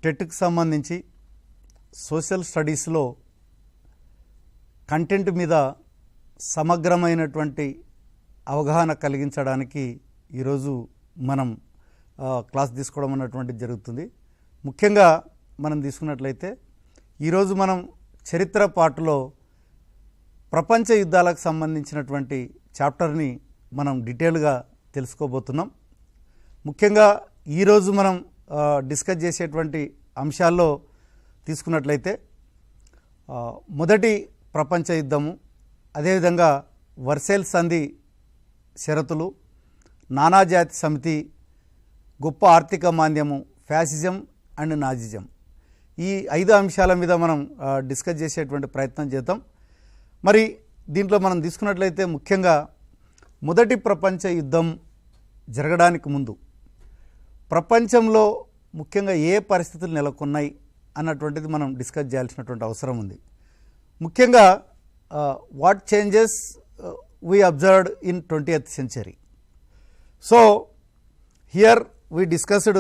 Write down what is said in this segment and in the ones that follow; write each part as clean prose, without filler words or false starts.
టెట్కి సంబంధించి సోషల్ స్టడీస్లో కంటెంట్ మీద సమగ్రమైనటువంటి అవగాహన కలిగించడానికి ఈరోజు మనం క్లాస్ తీసుకోవడం అన్నటువంటి జరుగుతుంది. ముఖ్యంగా మనం తీసుకున్నట్లయితే ఈరోజు మనం చరిత్ర పార్టులో ప్రపంచ యుద్ధాలకు సంబంధించినటువంటి చాప్టర్ని మనం డీటెయిల్గా తెలుసుకోబోతున్నాం. ముఖ్యంగా ఈరోజు మనం డిస్కస్ చేసేటువంటి అంశాల్లో తీసుకున్నట్లయితే మొదటి ప్రపంచ యుద్ధము, అదేవిధంగా వర్సైల్ సంధి షరతులు, నానాజాతి సమితి, గొప్ప ఆర్థిక మాంద్యము, ఫ్యాసిజం అండ్ నాజిజం, ఈ 5 అంశాల మీద మనం డిస్కస్ చేసేటువంటి ప్రయత్నం చేద్దాం. మరి దీంట్లో మనం తీసుకున్నట్లయితే ముఖ్యంగా మొదటి ప్రపంచ యుద్ధం జరగడానికి ముందు ప్రపంచంలో ముఖ్యంగా ఏ పరిస్థితులు నెలకొన్నాయి అన్నటువంటిది మనం డిస్కస్ చేయాల్సినటువంటి అవసరం ఉంది. ముఖ్యంగా what changes we observed in 20th century. So here we discussed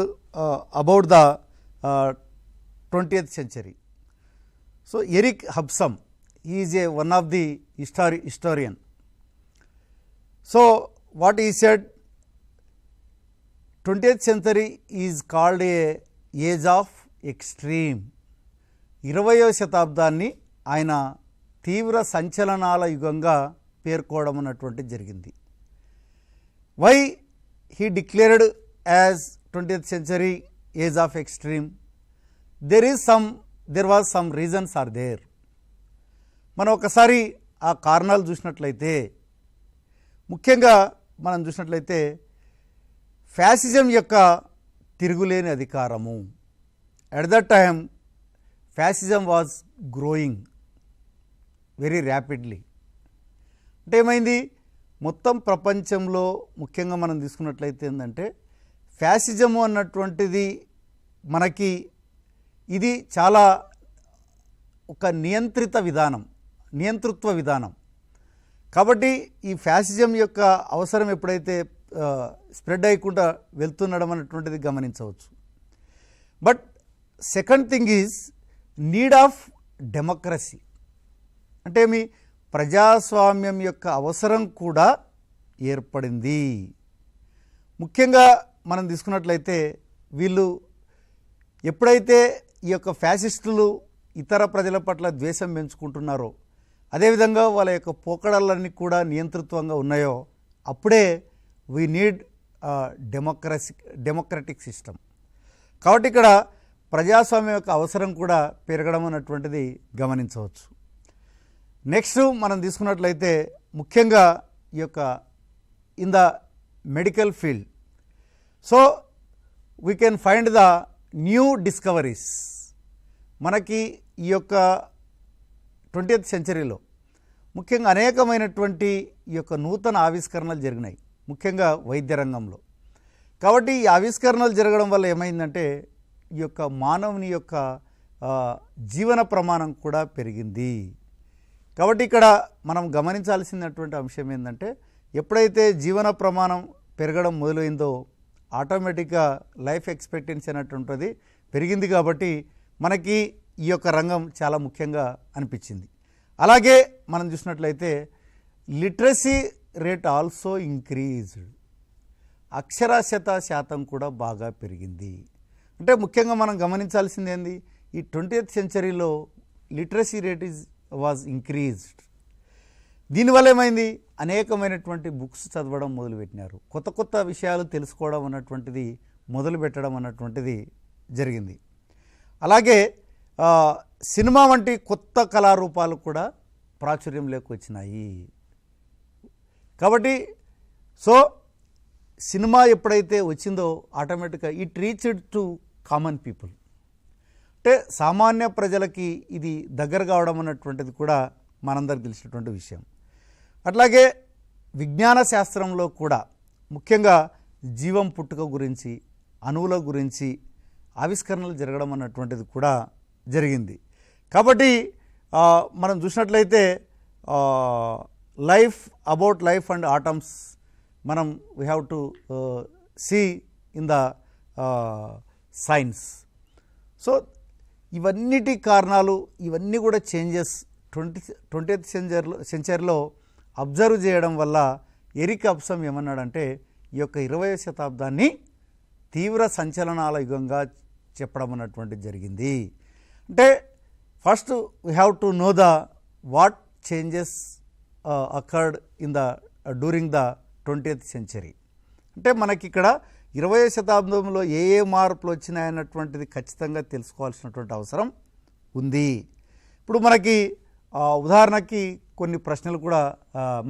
about the 20th century. So Eric Hobsbawm, he is one of the historian. So what he said, 20th century is called a age of extreme. 20వ శతాబ్దాన్ని ఆయన తీవ్ర సంచలనాల యుగంగా పేర్కోవడం అన్నటువంటి జరిగింది. Why he declared as 20th century age of extreme? There was some reasons are there. మనం ఒకసారి ఆ కారణాలు చూసినట్లయితే, ముఖ్యంగా మనం చూసినట్లయితే ఫ్యాసిజం యొక్క తిరుగులేని అధికారము. At that time fascism was growing very rapidly. అంటే ఏమైంది, మొత్తం ప్రపంచంలో ముఖ్యంగా మనం తీసుకున్నట్లయితే ఏంటంటే ఫ్యాసిజము అన్నటువంటిది మనకి ఇది చాలా ఒక నియంతృత్వ విధానం. కాబట్టి ఈ ఫ్యాసిజం యొక్క అవసరం ఎప్పుడైతే స్ప్రెడ్ అయ్యకుండా వెళ్తుండడం అన్నటువంటిది గమనించవచ్చు. But second thing is need of democracy. అంటే మీ ప్రజాస్వామ్యం యొక్క అవసరం కూడా ఏర్పడింది. ముఖ్యంగా మనం తీసుకున్నట్లయితే వీళ్ళు ఎప్పుడైతే ఈ యొక్క ఫ్యాసిస్టులు ఇతర ప్రజల పట్ల ద్వేషం పెంచుకుంటున్నారో, అదేవిధంగా వాళ్ళ యొక్క పోకడలన్నీ కూడా నియంతృత్వంగా ఉన్నాయో, అప్పుడే వీ నీడ్ డెమోక్రటిక్ సిస్టమ్. కాబట్టి ఇక్కడ ప్రజాస్వామ్యం యొక్క అవసరం కూడా పెరగడం అన్నటువంటిది గమనించవచ్చు. నెక్స్ట్ మనం తీసుకున్నట్లయితే ముఖ్యంగా ఈ యొక్క in the medical field, so we can find the new discoveries. మనకి ఈ యొక్క 20th centuryలో ముఖ్యంగా అనేకమైనటువంటి ఈ యొక్క నూతన ఆవిష్కరణలు జరిగినాయి, ముఖ్యంగా వైద్య రంగంలో. కాబట్టి ఈ ఆవిష్కరణలు జరగడం వల్ల ఏమైందంటే ఈ యొక్క మానవుని యొక్క జీవన ప్రమాణం కూడా పెరిగింది. కాబట్టి ఇక్కడ మనం గమనించాల్సినటువంటి అంశం ఏంటంటే, ఎప్పుడైతే జీవన ప్రమాణం పెరగడం మొదలైందో ఆటోమేటిక్గా లైఫ్ ఎక్స్పెక్టెన్సీ అనేటువంటిది పెరిగింది. కాబట్టి మనకి ఈ యొక్క రంగం చాలా ముఖ్యంగా అనిపించింది. అలాగే మనం చూసినట్లయితే లిటరసీ రేట్ ఆల్సో ఇంక్రీజ్డ్. అక్షరాస్యత శాతం కూడా బాగా పెరిగింది. అంటే ముఖ్యంగా మనం గమనించాల్సింది ఏంది, ఈ 20th centuryలో లిటరసీ రేట్ వాజ్ ఇంక్రీజ్డ్. దీనివల్ల ఏమైంది, అనేకమైనటువంటి బుక్స్ చదవడం మొదలుపెట్టినారు, కొత్త కొత్త విషయాలు తెలుసుకోవడం అన్నటువంటిది మొదలుపెట్టడం అన్నటువంటిది జరిగింది. అలాగే సినిమా వంటి కొత్త కళారూపాలు కూడా ప్రాచుర్యంలోకి వచ్చినాయి. కాబట్టి సో సినిమా ఎప్పుడైతే వచ్చిందో ఆటోమేటిక్గా it reached to common people. అంటే సామాన్య ప్రజలకి ఇది దగ్గర కావడం అన్నటువంటిది కూడా మనందరికి తెలిసినటువంటి విషయం. అట్లాగే విజ్ఞాన శాస్త్రంలో కూడా ముఖ్యంగా జీవం పుట్టుక గురించి, అణువుల గురించి ఆవిష్కరణలు జరగడం అన్నటువంటిది కూడా జరిగింది. కాబట్టి మనం చూసినట్లయితే అబౌట్ లైఫ్ అండ్ ఆటమ్స్ మనం we have to see in the science. So ఇవన్నిటి కారణాలు, ఇవన్నీ కూడా చేంజెస్ 20th సెంచరీలో అబ్జర్వ్ చేయడం వల్ల ఎరిక్ అబ్సమ్ ఏమన్నాడంటే ఈ యొక్క 20వ శతాబ్దాన్ని తీవ్ర సంచలనాల యుగంగా చెప్పడం అన్నటువంటిది జరిగింది. అంటే first we have to know the what changes occurred in the during the 20th century. అంటే మనకి ఇక్కడ 20వ శతాబ్దంలో ఏ మార్పులు వచ్చినాయన్నటువంటిది ఖచ్చితంగా తెలుసుకోవాల్సినటువంటి అవసరం ఉంది. ఇప్పుడు మనకి ఉదాహరణకి కొన్ని ప్రశ్నలు కూడా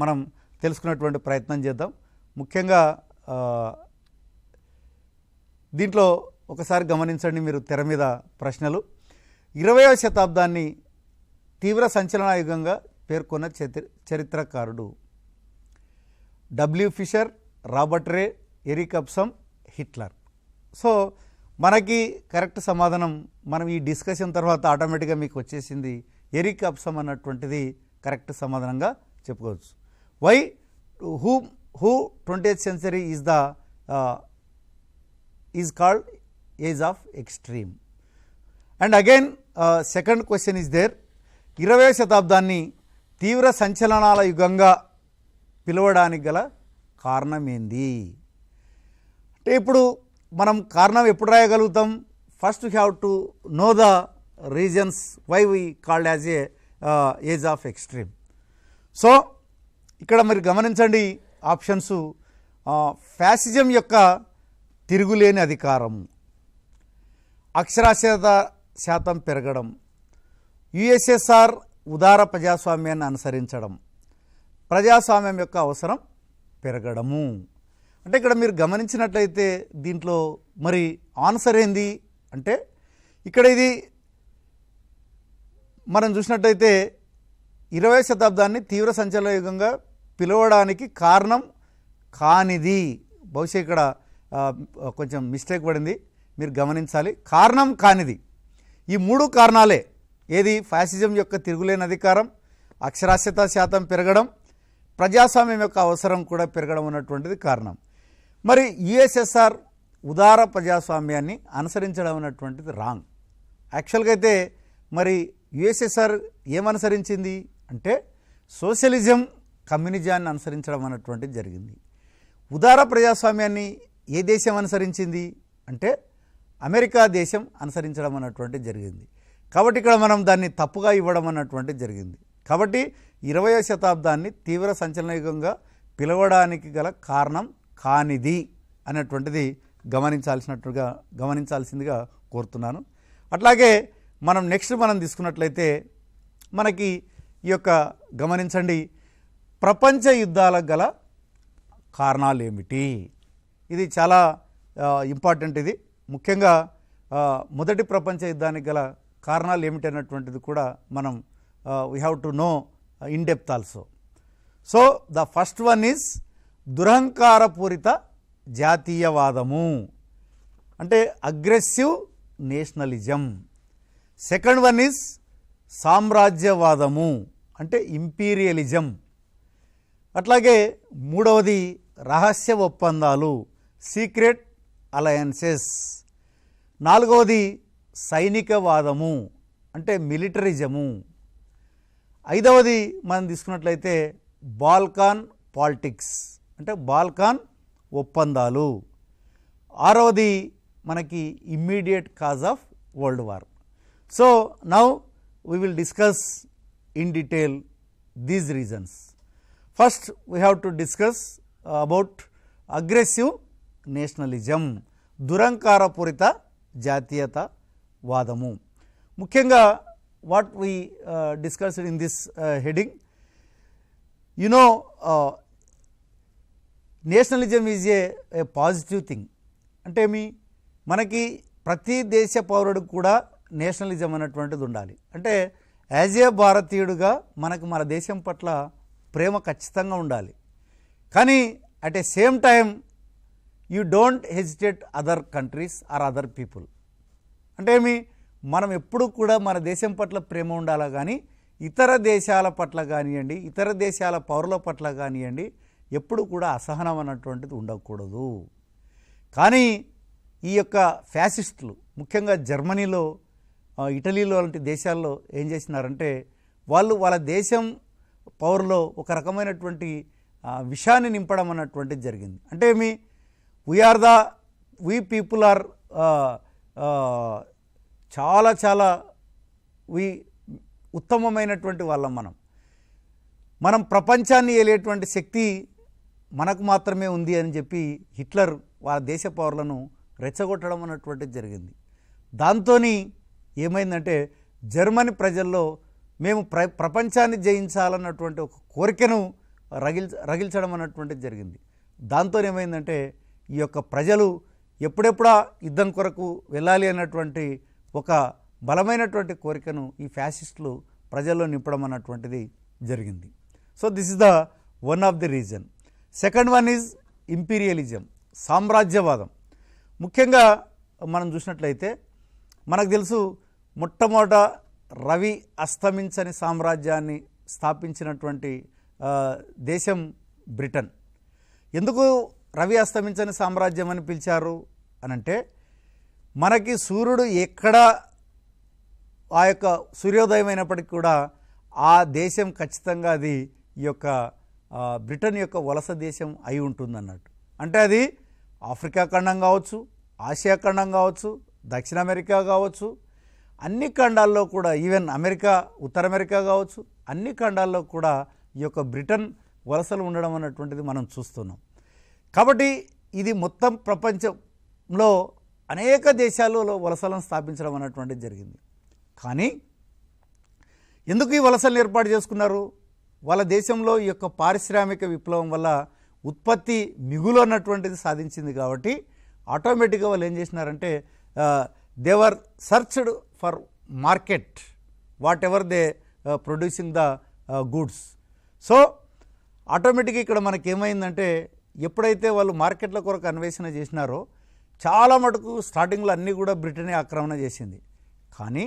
మనం తెలుసుకునేటువంటి ప్రయత్నం చేద్దాం. ముఖ్యంగా దీంట్లో ఒకసారి గమనించండి మీరు తెర మీద ప్రశ్నలు. 20వ శతాబ్దాన్ని తీవ్ర సంచలన యుగంగా పేర్కొన్న చరిత్రకారుడు డబ్ల్యూ ఫిషర్, రాబర్ట్ రే, ఎరిక్ అబ్సమ్, హిట్లర్. సో మనకి కరెక్ట్ సమాధానం మనం ఈ డిస్కషన్ తర్వాత ఆటోమేటిక్గా మీకు వచ్చేసింది. ఎరిక్ అబ్సమ్ అన్నటువంటిది కరెక్ట్ సమాధానంగా చెప్పుకోవచ్చు. Why who 20th century is called age of extreme. And again second question is there. 20వ శతాబ్దాన్ని తీవ్ర సంచలనాల యుగంగా పిలవడానికి గల కారణం ఏంది అంటే ఇప్పుడు మనం కారణం ఎప్పుడు రాయగలుగుతాం? First we have to know the reasons why we called as age of extreme. So ఇక్కడ మీరు గమనించండి ఆప్షన్స్. ఫ్యాసిజం యొక్క తిరుగులేని అధికారం, అక్షరాస్యత శాతం పెరగడం, యుఎస్ఎస్ఆర్ ఉదార ప్రజాస్వామ్యాన్ని అనుసరించడం, ప్రజాస్వామ్యం యొక్క అవసరం పెరగడము. అంటే ఇక్కడ మీరు గమనించినట్లయితే దీంట్లో మరి ఆన్సర్ ఏంది అంటే ఇక్కడ ఇది మనం చూసినట్లయితే 20వ శతాబ్దాన్ని తీవ్ర సంచలన యుగంగా పిలవడానికి కారణం కానిది. బహుశా ఇక్కడ కొంచెం మిస్టేక్ పడింది, మీరు గమనించాలి. కారణం కానిది ఈ మూడు కారణాలే. ఏది? ఫ్యాసిజం యొక్క తిరుగులేని అధికారం, అక్షరాస్యత శాతం పెరగడం, ప్రజాస్వామ్యం యొక్క అవసరం కూడా పెరగడం అన్నటువంటిది కారణం. మరి యుఎస్ఎస్ఆర్ ఉదార ప్రజాస్వామ్యాన్ని అనుసరించడం అన్నటువంటిది రాంగ్. యాక్చువల్గా అయితే మరి యుఎస్ఎస్ఆర్ ఏమనుసరించింది అంటే సోషలిజం, కమ్యూనిజాన్ని అనుసరించడం అన్నటువంటిది జరిగింది. ఉదార ప్రజాస్వామ్యాన్ని ఏ దేశం అనుసరించింది అంటే అమెరికా దేశం అనుసరించడం అన్నటువంటిది జరిగింది. కాబట్టి ఇక్కడ మనం దాన్ని తప్పుగా ఇవ్వడం అన్నటువంటిది జరిగింది. కాబట్టి 20వ శతాబ్దాన్ని తీవ్ర సంచలన యుగంగా పిలవడానికి గల కారణం కానిది అనేటువంటిది గమనించాల్సిందిగా కోరుతున్నాను. అట్లాగే మనం నెక్స్ట్ తీసుకున్నట్లయితే మనకి ఈ యొక్క గమనించండి, ప్రపంచ యుద్ధాలకు గల కారణాలు ఏమిటి? ఇది చాలా ఇంపార్టెంట్. ఇది ముఖ్యంగా మొదటి ప్రపంచ యుద్ధానికి గల కారణాలు ఏమిటి అన్నటువంటిది కూడా మనం we have to know in depth also. So the first one is దురహంకారపూరిత జాతీయవాదము, అంటే aggressive nationalism. Second one is సామ్రాజ్యవాదము, అంటే ఇంపీరియలిజం. అట్లాగే మూడవది రహస్య ఒప్పందాలు, సీక్రెట్ అలయన్సెస్. నాలుగవది సైనికవాదము, అంటే మిలిటరిజము. ఐదవది మనం తీసుకున్నట్లయితే బాల్కాన్ పాలిటిక్స్, అంటే బాల్కాన్ ఒప్పందాలు. ఆరవది మనకి immediate cause of world war. So now we will discuss in detail these reasons. First we have to discuss about aggressive nationalism, దురంకారపూరిత జాతీయత వాదము. ముఖ్యంగా what we discussed in this heading, you know, nationalism is a positive thing. అంటే మనకి ప్రతి దేశ పౌరుడు కూడా nationalism అనేటువంటిది ఉండాలి. అంటే యాజ్ ఏ భారతీయుడుగా మనకు మన దేశం పట్ల ప్రేమ ఖచ్చితంగా ఉండాలి. కానీ at a same time you don't hesitate other countries or other people. అంటే మనం ఎప్పుడు కూడా మన దేశం పట్ల ప్రేమ ఉండాలా, కానీ ఇతర దేశాల పట్ల కానివ్వండి, ఇతర దేశాల పౌరుల పట్ల కానివ్వండి, ఎప్పుడు కూడా అసహనం అన్నటువంటిది ఉండకూడదు. కానీ ఈ యొక్క ఫ్యాసిస్టులు, ముఖ్యంగా జర్మనీలో, ఇటలీలో లాంటి దేశాల్లో ఏం చేసినారంటే వాళ్ళు వాళ్ళ దేశం పౌరులో ఒక రకమైనటువంటి విషాన్ని నింపడం అన్నటువంటిది జరిగింది. అంటే వీ పీపుల్ ఆర్ చాలా చాలా ఉత్తమమైనటువంటి వాళ్ళం. మనం ప్రపంచాన్ని ఏలేటువంటి శక్తి మనకు మాత్రమే ఉంది అని చెప్పి హిట్లర్ వాళ్ళ దేశ పౌరులను రెచ్చగొట్టడం అన్నటువంటిది జరిగింది. దాంతో ఏమైందంటే జర్మనీ ప్రజల్లో మేము ప్రపంచాన్ని జయించాలన్నటువంటి ఒక కోరికను రగిల్చడం అన్నటువంటిది జరిగింది. దాంతో ఏమైందంటే ఈ యొక్క ప్రజలు ఎప్పుడెప్పుడా యుద్ధం కొరకు వెళ్ళాలి అన్నటువంటి ఒక బలమైనటువంటి కోరికను ఈ ఫ్యాసిస్టులు ప్రజల్లో నింపడం అన్నటువంటిది జరిగింది. So this is the one of the reason. Second one is imperialism, సామ్రాజ్యవాదం. ముఖ్యంగా మనం చూసినట్లయితే మనకు తెలుసు, మొట్టమొదట రవి అస్తమించని సామ్రాజ్యాన్ని స్థాపించినటువంటి దేశం బ్రిటన్. ఎందుకు రవి అస్తమించని సామ్రాజ్యం అని పిలిచారు అనంటే, మనకి సూర్యుడు ఎక్కడ ఆ యొక్క సూర్యోదయం అయినప్పటికీ కూడా ఆ దేశం ఖచ్చితంగా అది ఈ యొక్క బ్రిటన్ యొక్క వలస దేశం అయి ఉంటుందన్నట్టు. అంటే అది ఆఫ్రికా ఖండం కావచ్చు, ఆసియా ఖండం కావచ్చు, దక్షిణ అమెరికా కావచ్చు, అన్ని ఖండాల్లో కూడా, ఈవెన్ అమెరికా, ఉత్తర అమెరికా కావచ్చు, అన్ని ఖండాల్లో కూడా ఈ యొక్క బ్రిటన్ వలసలు ఉండడం అన్నటువంటిది మనం చూస్తున్నాం. కాబట్టి ఇది మొత్తం ప్రపంచంలో అనేక దేశాలలో వలసలను స్థాపించడం అన్నటువంటిది జరిగింది. కానీ ఎందుకు ఈ వలసలను ఏర్పాటు చేసుకున్నారు? వాళ్ళ దేశంలో ఈ యొక్క పారిశ్రామిక విప్లవం వల్ల ఉత్పత్తి మిగులు అన్నటువంటిది సాధించింది. కాబట్టి ఆటోమేటిక్గా వాళ్ళు ఏం చేసినారంటే they were searched for market whatever they producing the goods. So ఆటోమేటిక్గా ఇక్కడ మనకేమైందంటే, ఎప్పుడైతే వాళ్ళు మార్కెట్ల కొరకు అన్వేషణ చేసినారో చాలా మటుకు స్టార్టింగ్లో అన్నీ కూడా బ్రిటనే ఆక్రమణ చేసింది. కానీ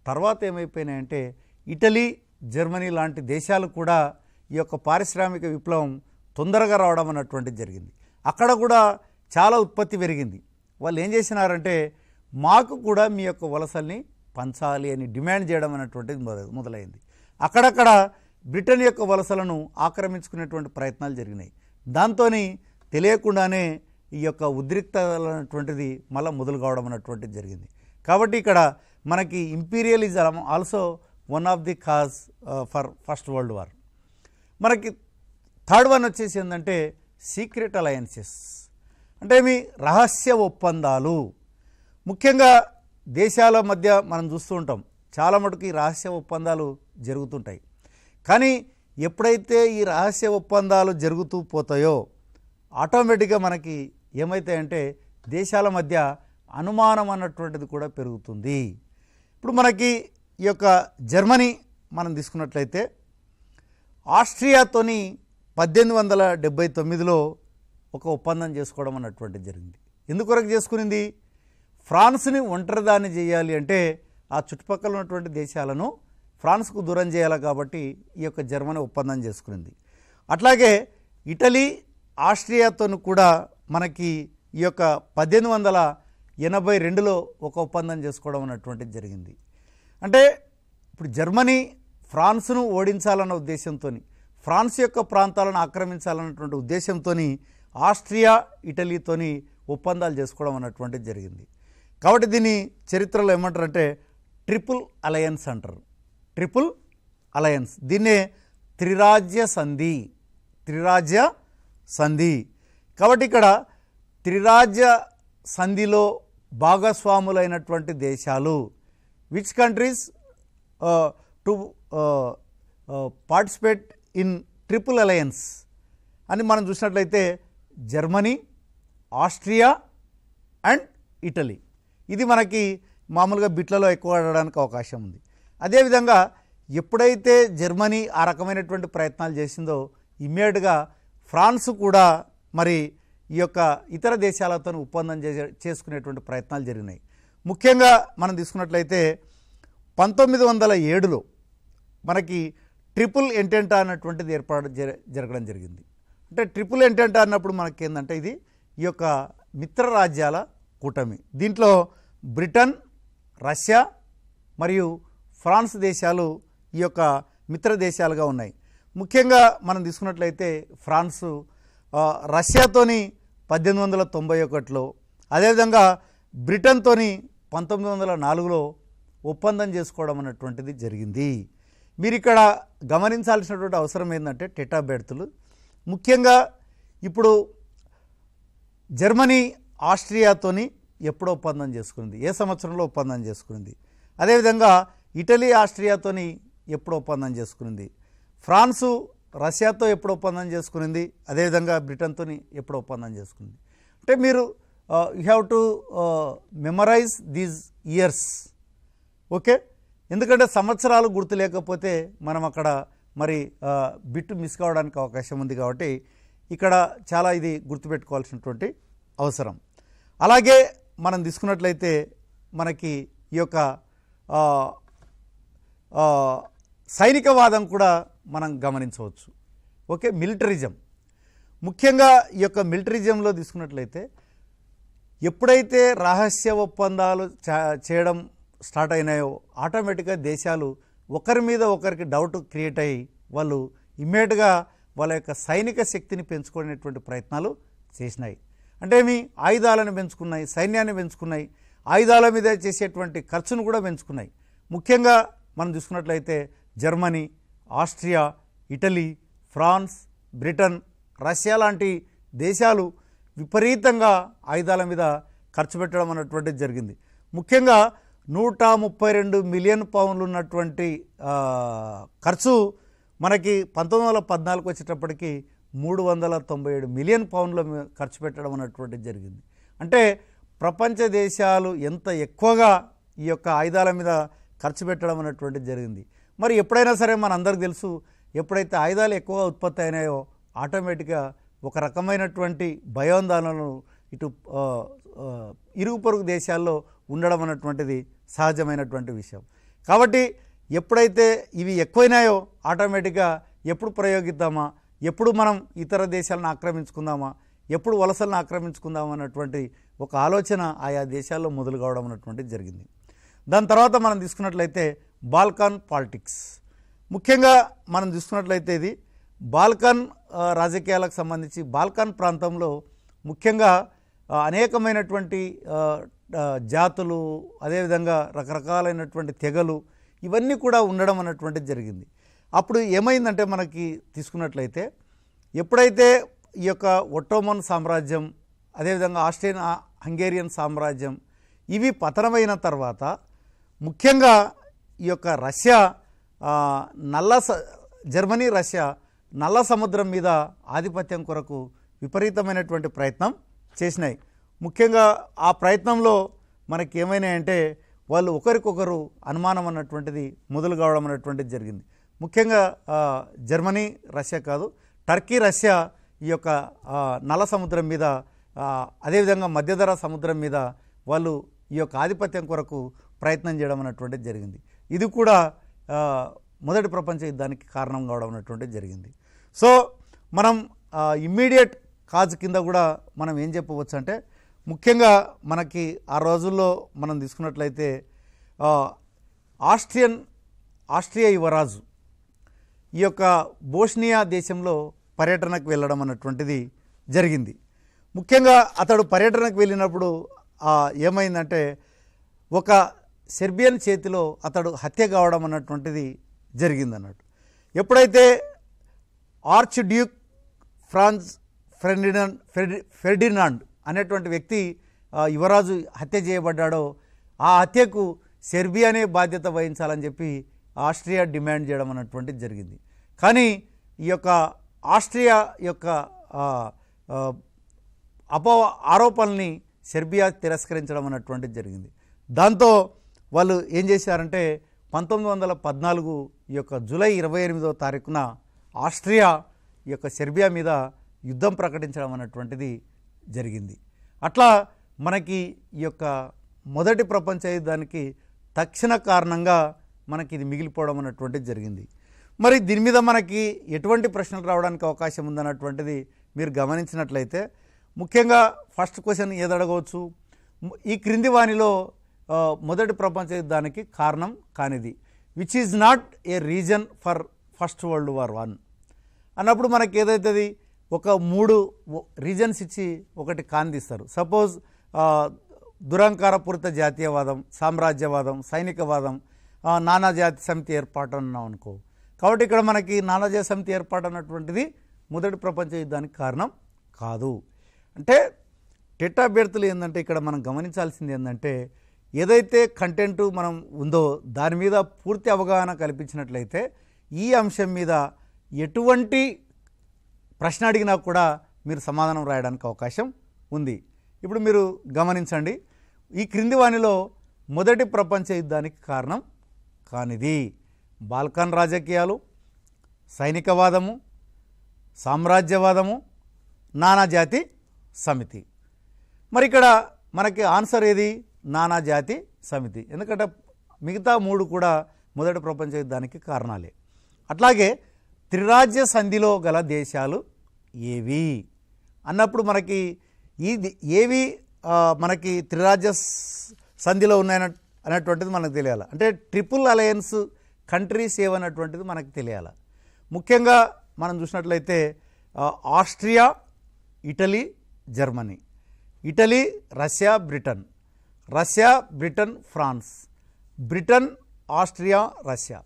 తర్వాత ఏమైపోయినాయంటే ఇటలీ, జర్మనీ లాంటి దేశాలు కూడా ఈ యొక్క పారిశ్రామిక విప్లవం తొందరగా రావడం అన్నటువంటిది జరిగింది. అక్కడ కూడా చాలా ఉత్పత్తి పెరిగింది. వాళ్ళు ఏం చేసినారంటే మాకు కూడా మీ యొక్క వలసల్ని పంచాలి అని డిమాండ్ చేయడం అన్నటువంటిది మొదలైంది. అక్కడక్కడ బ్రిటన్ యొక్క వలసలను ఆక్రమించుకునేటువంటి ప్రయత్నాలు జరిగినాయి. దాంతో తెలియకుండానే ఈ యొక్క ఉద్రిక్తమైనటువంటిది మళ్ళీ మొదలు కావడం అన్నటువంటిది జరిగింది. కాబట్టి ఇక్కడ మనకి imperialism also one of the cause for first world war. మనకి థర్డ్ వన్ వచ్చేసి ఏంటంటే సీక్రెట్ అలయన్సెస్, అంటే రహస్య ఒప్పందాలు. ముఖ్యంగా దేశాల మధ్య మనం చూస్తూ ఉంటాం, చాలా మటుకు ఈ రహస్య ఒప్పందాలు జరుగుతుంటాయి. కానీ ఎప్పుడైతే ఈ రహస్య ఒప్పందాలు జరుగుతూ పోతాయో ఆటోమేటిక్గా మనకి ఏమవుతాయంటే దేశాల మధ్య అనుమానం అన్నటువంటిది కూడా పెరుగుతుంది. ఇప్పుడు మనకి ఈ యొక్క జర్మనీ మనం తీసుకున్నట్లయితే ఆస్ట్రియాతోని 1879లో ఒక ఒప్పందం చేసుకోవడం అన్నటువంటిది జరిగింది. ఎందుకొరకు చేసుకునింది? ఫ్రాన్స్ని ఒంటరిదాన్ని చేయాలి అంటే ఆ చుట్టుపక్కల ఉన్నటువంటి దేశాలను ఫ్రాన్స్కు దూరం చేయాలి. కాబట్టి ఈ యొక్క జర్మనీ ఒప్పందం చేసుకునింది. అట్లాగే ఇటలీ, ఆస్ట్రియాతో కూడా మనకి ఈ యొక్క 1882లో ఒక ఒప్పందం చేసుకోవడం అన్నటువంటిది జరిగింది. అంటే ఇప్పుడు జర్మనీ ఫ్రాన్స్ను ఓడించాలన్న ఉద్దేశంతో, ఫ్రాన్స్ యొక్క ప్రాంతాలను ఆక్రమించాలన్నటువంటి ఉద్దేశంతో ఆస్ట్రియా, ఇటలీతోని ఒప్పందాలు చేసుకోవడం అన్నటువంటిది జరిగింది. కాబట్టి దీన్ని చరిత్రలో ఏమంటారంటే ట్రిపుల్ అలయన్స్ అంటారు. ట్రిపుల్ అలయన్స్, దీన్నే త్రిరాజ్య సంధి. కాబట్టి ఇక్కడ త్రిరాజ్య సంధిలో భాగస్వాములైనటువంటి దేశాలు, which countries to participate in triple alliance అని మనం చూసినట్లయితే జర్మనీ, ఆస్ట్రియా అండ్ ఇటలీ. ఇది మనకి మామూలుగా బిట్లలో ఎక్కువ ఆడడానికి అవకాశం ఉంది. అదేవిధంగా ఎప్పుడైతే జర్మనీ ఆ రకమైనటువంటి ప్రయత్నాలు చేసిందో ఇమ్మీడియట్గా ఫ్రాన్స్ కూడా మరి ఈ యొక్క ఇతర దేశాలతో ఒప్పందం చేసుకునేటువంటి ప్రయత్నాలు జరిగినాయి. ముఖ్యంగా మనం తీసుకున్నట్లయితే 1907లో మనకి ట్రిపుల్ ఎంటెంటా అన్నటువంటిది ఏర్పాటు జరగడం జరిగింది. అంటే ట్రిపుల్ ఎంటెంటా అన్నప్పుడు మనకి ఏంటంటే ఇది ఈ యొక్క మిత్ర రాజ్యాల కూటమి. దీంట్లో బ్రిటన్, రష్యా మరియు ఫ్రాన్స్ దేశాలు ఈ యొక్క మిత్ర దేశాలుగా ఉన్నాయి. ముఖ్యంగా మనం తీసుకున్నట్లయితే ఫ్రాన్సు రష్యాతోని 1891లో, అదేవిధంగా బ్రిటన్తోని 1904లో ఒప్పందం చేసుకోవడం అన్నటువంటిది జరిగింది. మీరు ఇక్కడ గమనించాల్సినటువంటి అవసరం ఏంటంటే టెటా బెర్తులు. ముఖ్యంగా ఇప్పుడు జర్మనీ ఆస్ట్రియాతోని ఎప్పుడు ఒప్పందం చేసుకుంది, ఏ సంవత్సరంలో ఒప్పందం చేసుకుంది, అదేవిధంగా ఇటలీ ఆస్ట్రియాతోని ఎప్పుడు ఒప్పందం చేసుకుంది, ఫ్రాన్సు రష్యాతో ఎప్పుడు ఒప్పందం చేసుకునింది, అదేవిధంగా బ్రిటన్తో ఎప్పుడు ఒప్పందం చేసుకుంది. అంటే మీరు you have to memorise these years. Okay, ఎందుకంటే సంవత్సరాలు గుర్తు లేకపోతే మనం అక్కడ మరి బిట్టు మిస్ కావడానికి అవకాశం ఉంది. కాబట్టి ఇక్కడ చాలా ఇది గుర్తుపెట్టుకోవాల్సినటువంటి అవసరం. అలాగే మనం తీసుకున్నట్లయితే మనకి ఈ యొక్క సైనికవాదం కూడా మనం గమనించవచ్చు. Okay, militarism. ముఖ్యంగా ఈ యొక్క మిలిటరిజంలో తీసుకున్నట్లయితే ఎప్పుడైతే రహస్య ఒప్పందాలు చేయడం స్టార్ట్ అయినాయో ఆటోమేటిక్గా దేశాలు ఒకరి మీద ఒకరికి డౌట్ క్రియేట్ అయ్యి వాళ్ళు ఇమ్మీడియట్గా వాళ్ళ యొక్క సైనిక శక్తిని పెంచుకునేటువంటి ప్రయత్నాలు చేసినాయి. అంటే ఏమి ఆయుధాలను పెంచుకున్నాయి, సైన్యాన్ని పెంచుకున్నాయి, ఆయుధాల మీద చేసేటువంటి ఖర్చును కూడా పెంచుకున్నాయి. ముఖ్యంగా మనం చూసుకున్నట్లయితే Germany, Austria, Italy, France, Britain, Russia లాంటి దేశాలు విపరీతంగా ఆయుధాల మీద ఖర్చు పెట్టడం అన్నటువంటిది జరిగింది. ముఖ్యంగా 132 మిలియన్ పౌండ్లు ఉన్నటువంటి ఖర్చు మనకి 1914 వచ్చేటప్పటికి 397 మిలియన్ పౌండ్ల ఖర్చు పెట్టడం అన్నటువంటిది జరిగింది. అంటే ప్రపంచ దేశాలు ఎంత ఎక్కువగా ఈ యొక్క ఆయుధాల మీద ఖర్చు పెట్టడం అన్నటువంటిది జరిగింది. మరి ఎప్పుడైనా సరే మనందరికీ తెలుసు, ఎప్పుడైతే ఆయుధాలు ఎక్కువగా ఉత్పత్తి అయినాయో ఆటోమేటిక్గా ఒక రకమైనటువంటి భయోందోళనలు ఇటు ఇరుగు పొరుగు దేశాల్లో ఉండడం అన్నటువంటిది సహజమైనటువంటి విషయం. కాబట్టి ఎప్పుడైతే ఇవి ఎక్కువైనాయో ఆటోమేటిక్గా ఎప్పుడు ప్రయోగిద్దామా, ఎప్పుడు మనం ఇతర దేశాలను ఆక్రమించుకుందామా, ఎప్పుడు వలసలను ఆక్రమించుకుందామా అన్నటువంటి ఒక ఆలోచన ఆయా దేశాల్లో మొదలు కావడం అన్నటువంటిది జరిగింది. దాని తర్వాత మనం తీసుకున్నట్లయితే బాల్కాన్ పాలిటిక్స్. ముఖ్యంగా మనం చూసుకున్నట్లయితే ఇది బాల్కాన్ రాజకీయాలకు సంబంధించి బాల్కాన్ ప్రాంతంలో ముఖ్యంగా అనేకమైనటువంటి జాతులు, అదేవిధంగా రకరకాలైనటువంటి తెగలు ఇవన్నీ కూడా ఉండడం అన్నటువంటిది జరిగింది. అప్పుడు ఏమైందంటే మనకి తీసుకున్నట్లయితే ఎప్పుడైతే ఈ యొక్క ఒట్టోమన్ సామ్రాజ్యం, అదేవిధంగా ఆస్ట్రియన్ హంగేరియన్ సామ్రాజ్యం ఇవి పతనమైన తర్వాత ముఖ్యంగా ఈ యొక్క రష్యా జర్మనీ, రష్యా నల్ల సముద్రం మీద ఆధిపత్యం కొరకు విపరీతమైనటువంటి ప్రయత్నం చేసినాయి. ముఖ్యంగా ఆ ప్రయత్నంలో మనకి ఏమైనాయంటే వాళ్ళు ఒకరికొకరు అనుమానం అన్నటువంటిది మొదలు కావడం అన్నటువంటిది జరిగింది. ముఖ్యంగా జర్మనీ, రష్యా కాదు, టర్కీ, రష్యా ఈ యొక్క నల్ల సముద్రం మీద, అదేవిధంగా మధ్యధరా సముద్రం మీద వాళ్ళు ఈ యొక్క ఆధిపత్యం కొరకు ప్రయత్నం చేయడం అన్నటువంటిది జరిగింది. ఇది కూడా మొదటి ప్రపంచ యుద్ధానికి కారణం కావడం అన్నటువంటిది జరిగింది. సో మనం ఇమ్మీడియట్ కాజ్ కింద కూడా మనం ఏం చెప్పవచ్చు అంటే ముఖ్యంగా మనకి ఆ రోజుల్లో మనం తీసుకున్నట్లయితే ఆస్ట్రియా యువరాజు ఈ యొక్క బోస్నియా దేశంలో పర్యటనకు వెళ్ళడం అన్నటువంటిది జరిగింది. ముఖ్యంగా అతడు పర్యటనకు వెళ్ళినప్పుడు ఏమైందంటే ఒక సెర్బియన్ చేతిలో అతడు హత్య కావడం అన్నటువంటిది జరిగిందన్నట్టు. ఎప్పుడైతే ఆర్చ్ డ్యూక్ ఫ్రాన్స్ ఫెర్డినాండ్ అనేటువంటి వ్యక్తి యువరాజు హత్య చేయబడ్డాడో ఆ హత్యకు సెర్బియానే బాధ్యత వహించాలని చెప్పి ఆస్ట్రియా డిమాండ్ చేయడం అన్నటువంటిది జరిగింది. కానీ ఈ యొక్క ఆస్ట్రియా యొక్క ఆరోపణల్ని సెర్బియా తిరస్కరించడం అన్నటువంటిది జరిగింది. దాంతో వాళ్ళు ఏం చేశారంటే 1914 ఈ యొక్క జూలై 28వ తారీఖున ఆస్ట్రియా ఈ యొక్క సెర్బియా మీద యుద్ధం ప్రకటించడం అన్నటువంటిది జరిగింది. అట్లా మనకి ఈ యొక్క మొదటి ప్రపంచ యుద్ధానికి తక్షణ కారణంగా మనకి ఇది మిగిలిపోవడం అన్నటువంటిది జరిగింది. మరి దీని మీద మనకి ఎటువంటి ప్రశ్నలు రావడానికి అవకాశం ఉందన్నటువంటిది మీరు గమనించినట్లయితే ముఖ్యంగా ఫస్ట్ క్వశ్చన్ ఏదడగవచ్చు, ఈ క్రింది వానిలో మొదటి ప్రపంచ యుద్ధానికి కారణం కానిది, which is not a reason for first world war 1 అన్నప్పుడు మనకి ఏదైతుంది ఒక 3 రీజన్స్ ఇచ్చి ఒకటి కాందిస్తారు. సపోజ్ దురహంకారపూరిత జాతీయవాదం, సామ్రాజ్యవాదం, సైనికవాదం, నానాజాతి సమితి ఏర్పాటు అన్నాం అనుకో. కాబట్టి ఇక్కడ మనకి నానాజాతి సమితి ఏర్పాటు అన్నటువంటిది మొదటి ప్రపంచ యుద్ధానికి కారణం కాదు. అంటే టెట్ అభ్యర్థులు ఏంటంటే ఇక్కడ మనం గమనించాల్సింది ఏంటంటే ఏదైతే కంటెంట్ మనం ఉందో దాని మీద పూర్తి అవగాహన కల్పించినట్లయితే ఈ అంశం మీద ఎటువంటి ప్రశ్న అడిగినా కూడా మీరు సమాధానం రాయడానికి అవకాశం ఉంది. ఇప్పుడు మీరు గమనించండి, ఈ క్రింది వానిలో మొదటి ప్రపంచ యుద్ధానికి కారణం కానిది బాల్కన్ రాజకీయాలు, సైనికవాదము, సామ్రాజ్యవాదము, నానాజాతి సమితి. మరి ఇక్కడ మనకి ఆన్సర్ ఏది? నానాజాతి సమితి. ఎందుకంటే మిగతా 3 కూడా మొదటి ప్రపంచ యుద్ధానికి కారణాలే. అట్లాగే త్రిరాజ్య సంధిలో గల దేశాలు ఏవి అన్నప్పుడు మనకి ఏవి మనకి త్రిరాజ్య సంధిలో ఉన్నాయన అనేటువంటిది మనకు తెలియాలి. అంటే ట్రిపుల్ అలయన్స్ కంట్రీస్ ఏవన్నటువంటిది మనకు తెలియాలి. ముఖ్యంగా మనం చూసినట్లయితే Austria, Italy, Germany, Italy, Russia, Britain, Russia, Britain, France, Britain, Austria, Russia.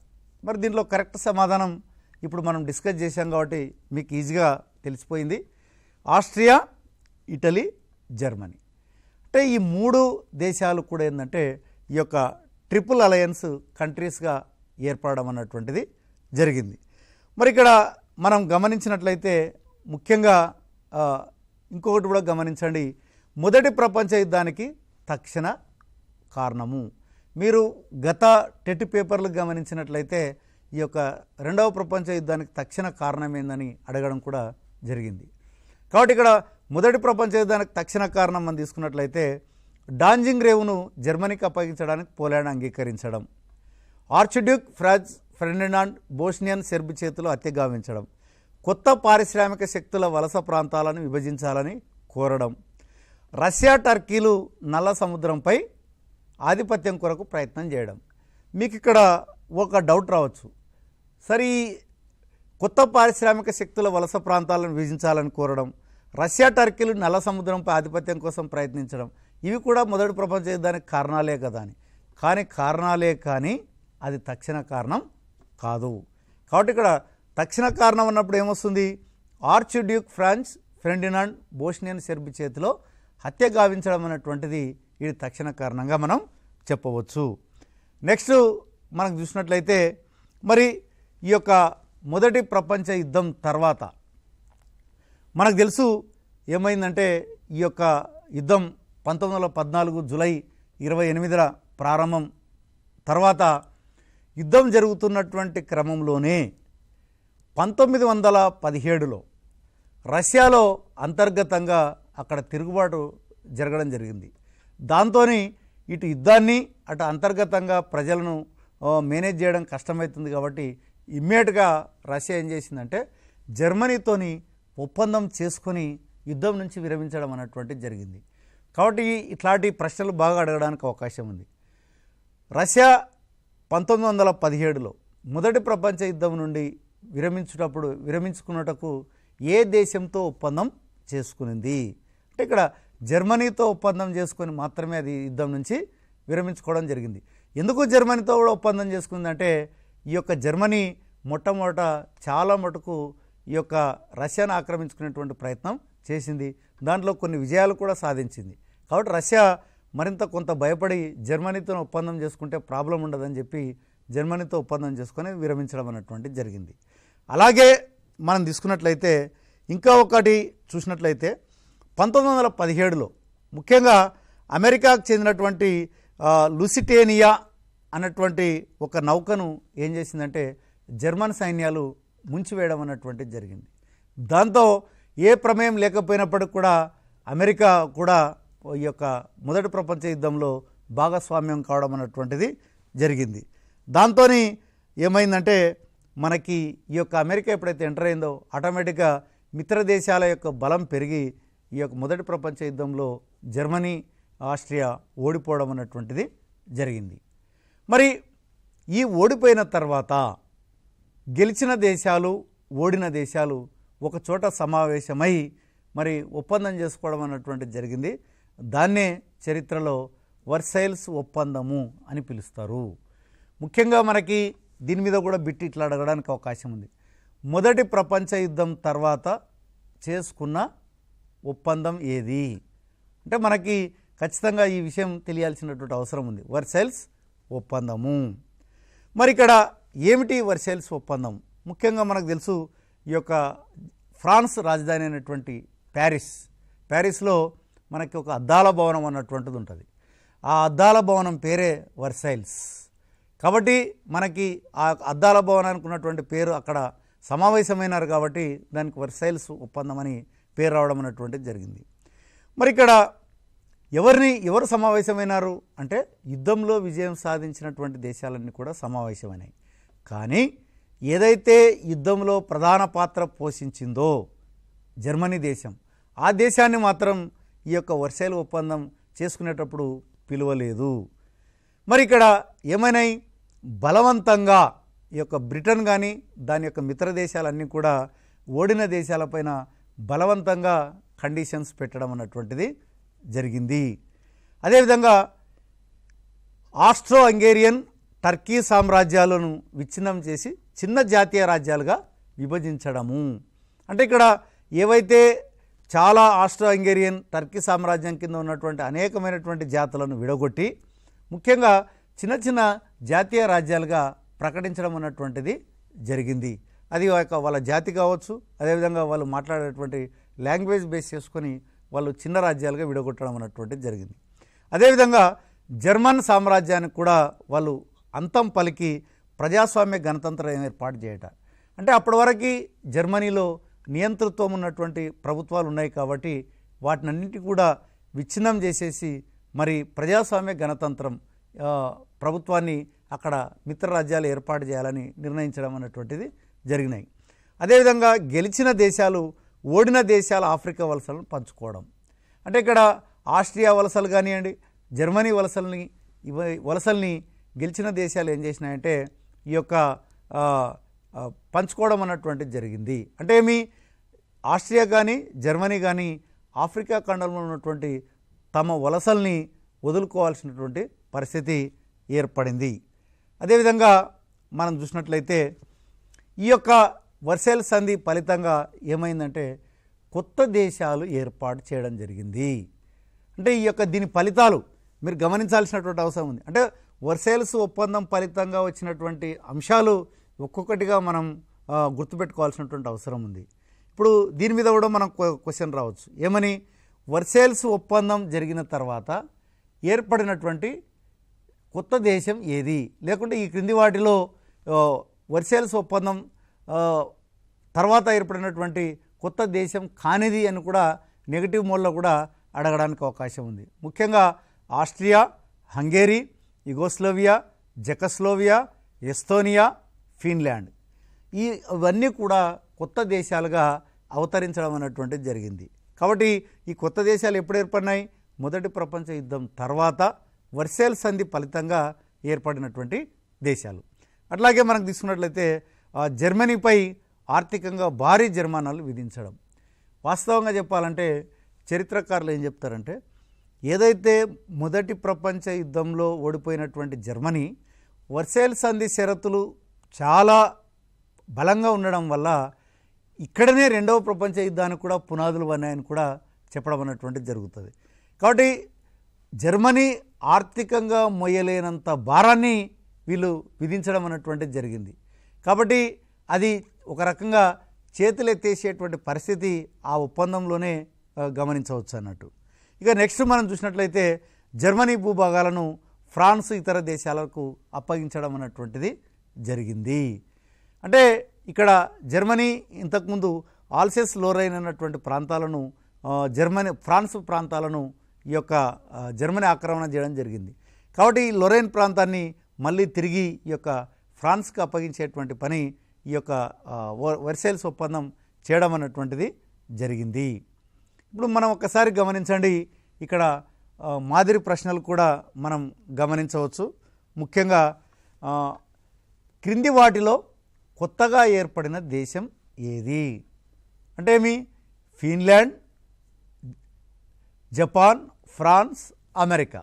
మరి దీనిలో కరెక్ట్ సమాధానం ఇప్పుడు మనం డిస్కస్ చేశాం కాబట్టి మీకు ఈజీగా తెలిసిపోయింది. Austria, Italy, Germany. అంటే ఈ 3 దేశాలు కూడా ఏంటంటే ఈ యొక్క ట్రిపుల్ అలయన్స్ కంట్రీస్గా ఏర్పడడం అన్నటువంటిది జరిగింది. మరి ఇక్కడ మనం గమనించినట్లయితే ముఖ్యంగా ఇంకొకటి కూడా గమనించండి, మొదటి ప్రపంచ యుద్ధానికి తక్షణ కారణము. మీరు గత టెట్ పేపర్లు గమనించినట్లయితే ఈ యొక్క రెండవ ప్రపంచ యుద్ధానికి తక్షణ కారణం ఏందని అడగడం కూడా జరిగింది. కాబట్టి ఇక్కడ మొదటి ప్రపంచ యుద్ధానికి తక్షణ కారణం మనం తీసుకున్నట్లయితే డాంజింగ్ రేవును జర్మనీకి అప్పగించడానికి పోలాండ్ అంగీకరించడం, ఆర్చిడ్యూక్ ఫ్రాన్స్ ఫెర్డినాండ్ బోస్నియన్ సెర్బ్ చేతిలో హత్య గావించడం, కొత్త పారిశ్రామిక శక్తుల వలస ప్రాంతాలను విభజించాలని కోరడం, రష్యా టర్కీలు నల్ల సముద్రంపై ఆధిపత్యం కొరకు ప్రయత్నం చేయడం. మీకు ఇక్కడ ఒక డౌట్ రావచ్చు, సరే కొత్త పారిశ్రామిక శక్తుల వలస ప్రాంతాలను విభజించాలని కోరడం, రష్యా టర్కీలు నల్ల సముద్రంపై ఆధిపత్యం కోసం ప్రయత్నించడం, ఇవి కూడా మొదటి ప్రపంచ యుద్ధానికి కారణాలే కదా అని. కానీ కారణాలే, కానీ అది తక్షణ కారణం కాదు. కాబట్టి ఇక్కడ తక్షణ కారణం అన్నప్పుడు ఏమొస్తుంది? ఆర్చిడ్యూక్ ఫ్రాన్స్ ఫెర్డినాండ్ బోస్నియన్ సెర్బ్ చేతిలో హత్య గావించడం అనేటువంటిది ఇది తక్షణ కారణంగా మనం చెప్పవచ్చు. నెక్స్ట్ మనకు చూసినట్లయితే మరి ఈ యొక్క మొదటి ప్రపంచ యుద్ధం తర్వాత మనకు తెలుసు ఏమైందంటే ఈ యొక్క యుద్ధం 1914 జూలై 28న ప్రారంభం. తర్వాత యుద్ధం జరుగుతున్నటువంటి క్రమంలోనే 1917లో రష్యాలో అంతర్గతంగా అక్కడ తిరుగుబాటు జరగడం జరిగింది. దాంతో ఇటు యుద్ధాన్ని అటు అంతర్గతంగా ప్రజలను మేనేజ్ చేయడం కష్టమవుతుంది. కాబట్టి ఇమ్మీడియట్గా రష్యా ఏం చేసిందంటే జర్మనీతోని ఒప్పందం చేసుకొని యుద్ధం నుంచి విరమించడం అన్నటువంటిది జరిగింది. కాబట్టి ఇట్లాంటి ప్రశ్నలు బాగా అడగడానికి అవకాశం ఉంది. రష్యా 1917లో మొదటి ప్రపంచ యుద్ధం నుండి విరమించుకున్నటకు ఏ దేశంతో ఒప్పందం చేసుకునింది అంటే ఇక్కడ జర్మనీతో ఒప్పందం చేసుకొని మాత్రమే అది యుద్ధం నుంచి విరమించుకోవడం జరిగింది. ఎందుకు జర్మనీతో కూడా ఒప్పందం చేసుకుందంటే ఈ యొక్క జర్మనీ మొట్టమొదట చాలా మటుకు ఈ యొక్క రష్యాను ఆక్రమించుకునేటువంటి ప్రయత్నం చేసింది. దాంట్లో కొన్ని విజయాలు కూడా సాధించింది. కాబట్టి రష్యా మరింత కొంత భయపడి జర్మనీతో ఒప్పందం చేసుకుంటే ప్రాబ్లం ఉండదని చెప్పి జర్మనీతో ఒప్పందం చేసుకొని విరమించడం అన్నటువంటిది జరిగింది. అలాగే మనం తీసుకున్నట్లయితే ఇంకా ఒకటి చూసినట్లయితే 1917లో ముఖ్యంగా అమెరికాకు చెందినటువంటి లుసిటేనియా అన్నటువంటి ఒక నౌకను ఏం చేసిందంటే జర్మన్ సైన్యాలు ముంచివేయడం అన్నటువంటిది జరిగింది. దాంతో ఏ ప్రమేయం లేకపోయినప్పటికీ కూడా అమెరికా కూడా ఈ యొక్క మొదటి ప్రపంచ యుద్ధంలో భాగస్వామ్యం కావడం అన్నటువంటిది జరిగింది. దాంతో ఏమైందంటే మనకి ఈ యొక్క అమెరికా ఎప్పుడైతే ఎంటర్ అయిందో ఆటోమేటిక్గా మిత్ర దేశాల యొక్క బలం పెరిగి ఈ యొక్క మొదటి ప్రపంచ యుద్ధంలో జర్మనీ ఆస్ట్రియా ఓడిపోవడం అన్నటువంటిది జరిగింది. మరి ఈ ఓడిపోయిన తర్వాత గెలిచిన దేశాలు ఓడిన దేశాలు ఒక చోట సమావేశమై మరి ఒప్పందం చేసుకోవడం అన్నటువంటిది జరిగింది. దాన్నే చరిత్రలో వర్సైల్స్ ఒప్పందము అని పిలుస్తారు. ముఖ్యంగా మనకి దీని మీద కూడా బిట్టి ఇట్లా అడగడానికి అవకాశం ఉంది. మొదటి ప్రపంచ యుద్ధం తర్వాత చేసుకున్న ఒప్పందం ఏది అంటే మనకి ఖచ్చితంగా ఈ విషయం తెలియాల్సినటువంటి అవసరం ఉంది. వర్సైల్స్ ఒప్పందము. మరి ఇక్కడ ఏమిటి వర్సైల్స్ ఒప్పందం? ముఖ్యంగా మనకు తెలుసు ఈ యొక్క ఫ్రాన్స్ రాజధాని అయినటువంటి ప్యారిస్లో మనకి ఒక అద్దాల భవనం అన్నటువంటిది ఉంటుంది. ఆ అద్దాల భవనం పేరే వర్సైల్స్. కాబట్టి మనకి ఆ అద్దాల భవనానికి ఉన్నటువంటి పేరు అక్కడ సమావేశమైనారు కాబట్టి దానికి వర్సైల్స్ ఒప్పందం అని పేరు రావడం అన్నటువంటిది జరిగింది. మరి ఇక్కడ ఎవరు సమావేశమైనారు అంటే యుద్ధంలో విజయం సాధించినటువంటి దేశాలన్నీ కూడా సమావేశమైనాయి. కానీ ఏదైతే యుద్ధంలో ప్రధాన పాత్ర పోషించిందో జర్మనీ దేశం, ఆ దేశాన్ని మాత్రం ఈ యొక్క వర్సైల్ ఒప్పందం చేసుకునేటప్పుడు పిలువలేదు. మరి ఇక్కడ ఏమైనాయి, బలవంతంగా ఈ యొక్క బ్రిటన్ కానీ దాని యొక్క మిత్ర దేశాలన్నీ కూడా ఓడిన దేశాలపైన బలవంతంగా కండిషన్స్ పెట్టడం అన్నటువంటిది జరిగింది. అదేవిధంగా ఆస్ట్రో హంగేరియన్ టర్కీ సామ్రాజ్యాలను విచ్ఛిన్నం చేసి చిన్న జాతీయ రాజ్యాలుగా విభజించడము. అంటే ఇక్కడ ఏవైతే చాలా ఆస్ట్రో హంగేరియన్ టర్కీ సామ్రాజ్యం కింద ఉన్నటువంటి అనేకమైనటువంటి జాతులను విడగొట్టి ముఖ్యంగా చిన్న చిన్న జాతీయ రాజ్యాలుగా ప్రకటించడం అన్నటువంటిది జరిగింది. అది వాళ్ళ జాతి కావచ్చు, అదేవిధంగా వాళ్ళు మాట్లాడేటువంటి లాంగ్వేజ్ బేస్ చేసుకొని వాళ్ళు చిన్న రాజ్యాలుగా విడగొట్టడం అన్నటువంటిది జరిగింది. అదేవిధంగా జర్మన్ సామ్రాజ్యానికి కూడా వాళ్ళు అంతం పలికి ప్రజాస్వామ్య గణతంత్రం ఏర్పాటు చేయట. అంటే అప్పటి వరకు జర్మనీలో నియంతృత్వం ఉన్నటువంటి ప్రభుత్వాలు ఉన్నాయి కాబట్టి వాటినన్నింటి కూడా విచ్ఛిన్నం చేసేసి మరి ప్రజాస్వామ్య గణతంత్రం ప్రభుత్వాన్ని అక్కడ మిత్ర రాజ్యాలు ఏర్పాటు చేయాలని నిర్ణయించడం అన్నటువంటిది జరిగినాయి. అదేవిధంగా గెలిచిన దేశాలు ఓడిన దేశాల ఆఫ్రికా వలసలను పంచుకోవడం. అంటే ఇక్కడ ఆస్ట్రియా వలసలు కానివ్వండి, జర్మనీ వలసల్ని గెలిచిన దేశాలు ఏం చేసినాయంటే ఈ యొక్క పంచుకోవడం అన్నటువంటిది జరిగింది. అంటే ఏమి, ఆస్ట్రియా కానీ జర్మనీ కానీ ఆఫ్రికా ఖండంలో ఉన్నటువంటి తమ వలసల్ని వదులుకోవాల్సినటువంటి పరిస్థితి ఏర్పడింది. అదేవిధంగా మనం చూసినట్లయితే ఈ యొక్క వర్సైల్ సంధి ఫలితంగా ఏమైందంటే కొత్త దేశాలు ఏర్పాటు చేయడం జరిగింది. అంటే ఈ యొక్క దీని ఫలితాలు మీరు గమనించాల్సినటువంటి అవసరం ఉంది. అంటే వర్సైల్స్ ఒప్పందం ఫలితంగా వచ్చినటువంటి అంశాలు ఒక్కొక్కటిగా మనం గుర్తుపెట్టుకోవాల్సినటువంటి అవసరం ఉంది. ఇప్పుడు దీని మీద కూడా మనం క్వశ్చన్ రావచ్చు, ఏమని, వర్సైల్స్ ఒప్పందం జరిగిన తర్వాత ఏర్పడినటువంటి కొత్త దేశం ఏది, లేకుంటే ఈ క్రింది వాటిలో వర్సైల్స్ ఒప్పందం తర్వాత ఏర్పడినటువంటి కొత్త దేశం కానిది అని కూడా నెగిటివ్ మోడ్లో కూడా అడగడానికి అవకాశం ఉంది. ముఖ్యంగా Austria, Hungary, Yugoslavia, Czechoslovakia, Estonia, Finland ఇవన్నీ కూడా కొత్త దేశాలుగా అవతరించడం అన్నటువంటిది జరిగింది. కాబట్టి ఈ కొత్త దేశాలు ఎప్పుడు ఏర్పడినాయి? మొదటి ప్రపంచ యుద్ధం తర్వాత వర్సైల్ సంధి ఫలితంగా ఏర్పడినటువంటి దేశాలు. అట్లాగే మనకు తీసుకున్నట్లయితే జర్మనీపై ఆర్థికంగా భారీ జరిమానాలు విధించడం. వాస్తవంగా చెప్పాలంటే చరిత్రకారులు ఏం చెప్తారంటే, ఏదైతే మొదటి ప్రపంచ యుద్ధంలో ఓడిపోయినటువంటి జర్మనీ వర్సైల్ సంధి షరతులు చాలా బలంగా ఉండడం వల్ల ఇక్కడనే రెండవ ప్రపంచ యుద్ధానికి కూడా పునాదులు పన్నాయని కూడా చెప్పడం అన్నటువంటిది జరుగుతుంది. కాబట్టి జర్మనీ ఆర్థికంగా మొయ్యలేనంత భారాన్ని వీళ్ళు విధించడం అన్నటువంటిది జరిగింది. కాబట్టి అది ఒక రకంగా చేతులెత్తేసేటువంటి పరిస్థితి ఆ ఒప్పందంలోనే గమనించవచ్చు అన్నట్టు. ఇక నెక్స్ట్ మనం చూసినట్లయితే జర్మనీ భూభాగాలను ఫ్రాన్స్ ఇతర దేశాలకు అప్పగించడం అన్నటువంటిది జరిగింది. అంటే ఇక్కడ జర్మనీ ఇంతకుముందు ఆల్సెస్ లోరైన్ అన్నటువంటి ప్రాంతాలను ఫ్రాన్స్ ప్రాంతాలను ఈ యొక్క జర్మనీ ఆక్రమణ చేయడం జరిగింది. కాబట్టి ఈ లొరైన్ ప్రాంతాన్ని మళ్ళీ తిరిగి ఈ యొక్క ఫ్రాన్స్కి అప్పగించేటువంటి పని ఈ యొక్క వర్సైల్స్ ఒప్పందం చేయడం అన్నటువంటిది జరిగింది. ఇప్పుడు మనం ఒక్కసారి గమనించండి, ఇక్కడ మాదిరి ప్రశ్నలు కూడా మనం గమనించవచ్చు. ముఖ్యంగా క్రింది వాటిలో కొత్తగా ఏర్పడిన దేశం ఏది అంటే ఏమి? Finland, Japan, France, America.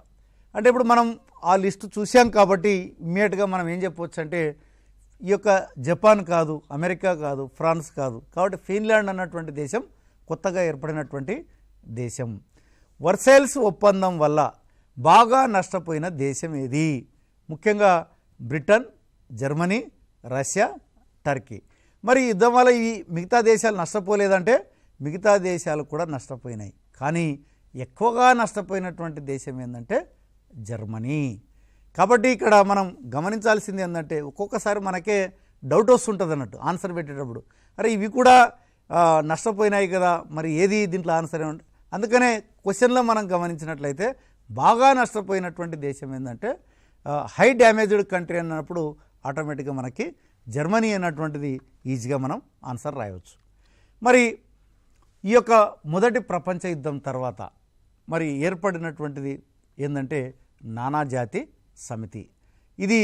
అంటే ఇప్పుడు మనం ఆ లిస్టు చూసాం కాబట్టి ఇమ్మీడియట్గా మనం ఏం చెప్పవచ్చు అంటే ఈ యొక్క జపాన్ కాదు, అమెరికా కాదు, ఫ్రాన్స్ కాదు, కాబట్టి ఫిన్లాండ్ అన్నటువంటి దేశం కొత్తగా ఏర్పడినటువంటి దేశం. వర్సైల్స్ ఒప్పందం వల్ల బాగా నష్టపోయిన దేశం ఏది? ముఖ్యంగా బ్రిటన్, జర్మనీ, రష్యా, టర్కీ. మరి యుద్ధం వల్ల ఈ మిగతా దేశాలు నష్టపోలేదంటే మిగతా దేశాలు కూడా నష్టపోయినాయి. కానీ ఎక్కువగా నష్టపోయినటువంటి దేశం ఏంటంటే జర్మనీ. కాబట్టి ఇక్కడ మనం గమనించాల్సింది ఏంటంటే ఒక్కొక్కసారి మనకే డౌట్ వస్తుంటుంది అన్నట్టు ఆన్సర్ పెట్టేటప్పుడు, అరే ఇవి కూడా నష్టపోయినాయి కదా, మరి ఏది దీంట్లో ఆన్సర్ ఏమంటే. అందుకనే క్వశ్చన్లో మనం గమనించినట్లయితే బాగా నష్టపోయినటువంటి దేశం ఏంటంటే హై డ్యామేజ్డ్ కంట్రీ అన్నప్పుడు ఆటోమేటిక్గా మనకి జర్మనీ అన్నటువంటిది ఈజీగా మనం ఆన్సర్ రాయవచ్చు. మరి ఈ యొక్క మొదటి ప్రపంచ యుద్ధం తర్వాత మరి ఏర్పడినటువంటిది ఏంటంటే నానాజాతి సమితి. ఇది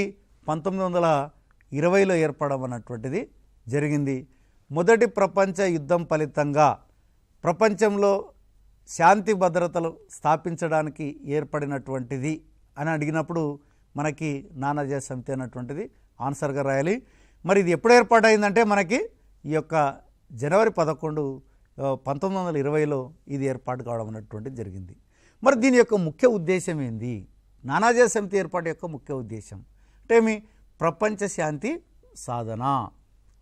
1920లో ఏర్పడడం అన్నటువంటిది జరిగింది. మొదటి ప్రపంచ యుద్ధం ఫలితంగా ప్రపంచంలో శాంతి భద్రతలు స్థాపించడానికి ఏర్పడినటువంటిది అని అడిగినప్పుడు మనకి నానాజాతి సమితి అన్నటువంటిది ఆన్సర్గా రాయాలి. మరి ఇది ఎప్పుడు ఏర్పాటైందంటే మనకి ఈ యొక్క జనవరి 11, 1920లో ఇది ఏర్పాటు కావడం అన్నటువంటిది జరిగింది. మరి దీని యొక్క ముఖ్య ఉద్దేశం ఏంది? నానాజాతి సమితి ఏర్పాటు యొక్క ముఖ్య ఉద్దేశం అంటే మీ ప్రపంచ శాంతి సాధన.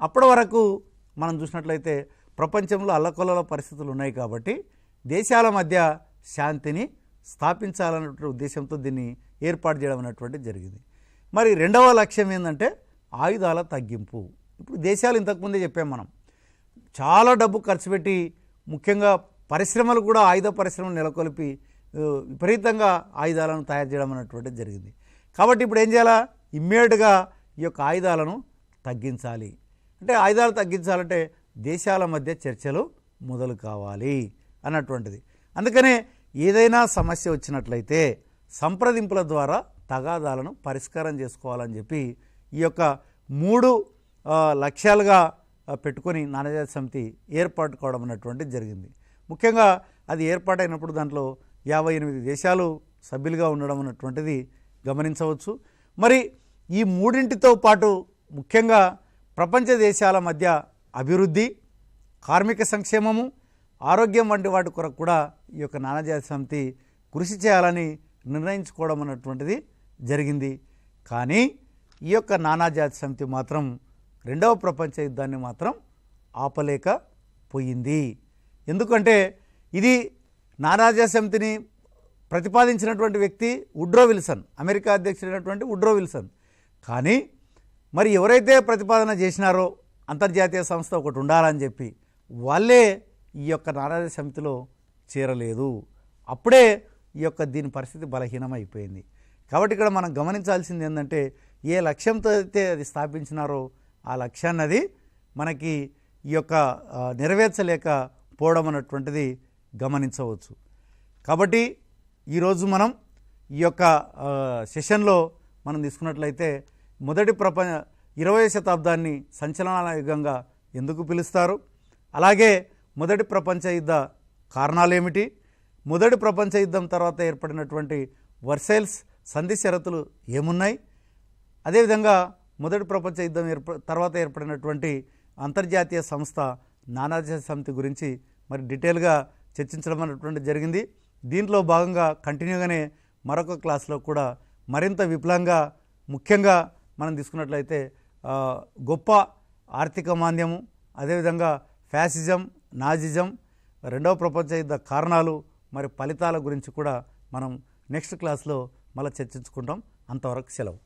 అప్పటి వరకు మనం చూసినట్లయితే ప్రపంచంలో అల్లకల్లోల పరిస్థితులు ఉన్నాయి కాబట్టి దేశాల మధ్య శాంతిని స్థాపించాలన్నటువంటి ఉద్దేశంతో దీన్ని ఏర్పాటు చేయడం అనేటువంటిది జరిగింది. మరి రెండవ లక్ష్యం ఏంటంటే ఆయుధాల తగ్గింపు. ఇప్పుడు దేశాలు ఇంతకుముందే చెప్పాం మనం, చాలా డబ్బు ఖర్చు పెట్టి ముఖ్యంగా పరిశ్రమలు కూడా ఆయుధ పరిశ్రమలు నెలకొల్పి విపరీతంగా ఆయుధాలను తయారు చేయడం అనేటువంటిది జరిగింది. కాబట్టి ఇప్పుడు ఏం చేయాలా? ఇమ్మీడియట్గా ఈ యొక్క ఆయుధాలను తగ్గించాలి. అంటే ఆయుధాలు తగ్గించాలంటే దేశాల మధ్య చర్చలు మొదలు కావాలి అన్నటువంటిది. అందుకనే ఏదైనా సమస్య వచ్చినట్లయితే సంప్రదింపుల ద్వారా తగాదాలను పరిష్కారం చేసుకోవాలని చెప్పి ఈ యొక్క 3 లక్ష్యాలుగా పెట్టుకొని నానాజాతి సమితి ఏర్పాటు కావడం అన్నటువంటిది జరిగింది. ముఖ్యంగా అది ఏర్పాటైనప్పుడు దాంట్లో 58 దేశాలు సభ్యులుగా ఉండడం అన్నటువంటిది గమనించవచ్చు. మరి ఈ మూడింటితో పాటు ముఖ్యంగా ప్రపంచ దేశాల మధ్య అభివృద్ధి, కార్మిక సంక్షేమము, ఆరోగ్యం వంటి వాటి కొరకు కూడా ఈ యొక్క నానాజాతి సమితి కృషి చేయాలని నిర్ణయించుకోవడం అన్నటువంటిది జరిగింది. కానీ ఈ యొక్క నానాజాతి సమితి మాత్రం రెండవ ప్రపంచ యుద్ధాన్ని మాత్రం ఆపలేకపోయింది. ఎందుకంటే ఇది నానాజాతి సమితిని ప్రతిపాదించినటువంటి వ్యక్తి వుడ్రో విల్సన్, అమెరికా అధ్యక్షుడైనటువంటి వుడ్రో విల్సన్. కానీ మరి ఎవరైతే ప్రతిపాదన చేసినారో అంతర్జాతీయ సంస్థ ఒకటి ఉండాలని చెప్పి వాళ్ళే ఈ యొక్క నానాజాతి సమితిలో చేరలేదు. అప్పుడే ఈ యొక్క దీని పరిస్థితి బలహీనమైపోయింది. కాబట్టి ఇక్కడ మనం గమనించాల్సింది ఏంటంటే ఏ లక్ష్యంతో అయితే అది స్థాపించినారో ఆ లక్ష్యాన్ని అది మనకి ఈ యొక్క నెరవేర్చలేకపోవడం అన్నటువంటిది గమనించవచ్చు. కాబట్టి ఈరోజు మనం ఈ యొక్క సెషన్లో మనం తీసుకున్నట్లయితే మొదటి 20వ శతాబ్దాన్ని సంచలనాల యుగంగా ఎందుకు పిలుస్తారు, అలాగే మొదటి ప్రపంచ యుద్ధ కారణాలు ఏమిటి, మొదటి ప్రపంచ యుద్ధం తర్వాత ఏర్పడినటువంటి వర్సైల్స్ సంధి షరతులు ఏమున్నాయి, అదేవిధంగా మొదటి ప్రపంచ యుద్ధం తర్వాత ఏర్పడినటువంటి అంతర్జాతీయ సంస్థ నానాజాతి సమితి గురించి మరి డీటెయిల్గా చర్చించడం అనేటువంటి జరిగింది. దీంట్లో భాగంగా కంటిన్యూగానే మరొక క్లాస్లో కూడా మరింత విపులంగా ముఖ్యంగా మనం తీసుకున్నట్లయితే గొప్ప ఆర్థిక మాంద్యము, అదేవిధంగా ఫ్యాసిజం, నాజిజం, రెండవ ప్రపంచ యుద్ధ కారణాలు మరి ఫలితాల గురించి కూడా మనం నెక్స్ట్ క్లాస్లో మళ్ళీ చర్చించుకుంటాం. అంతవరకు సెలవు.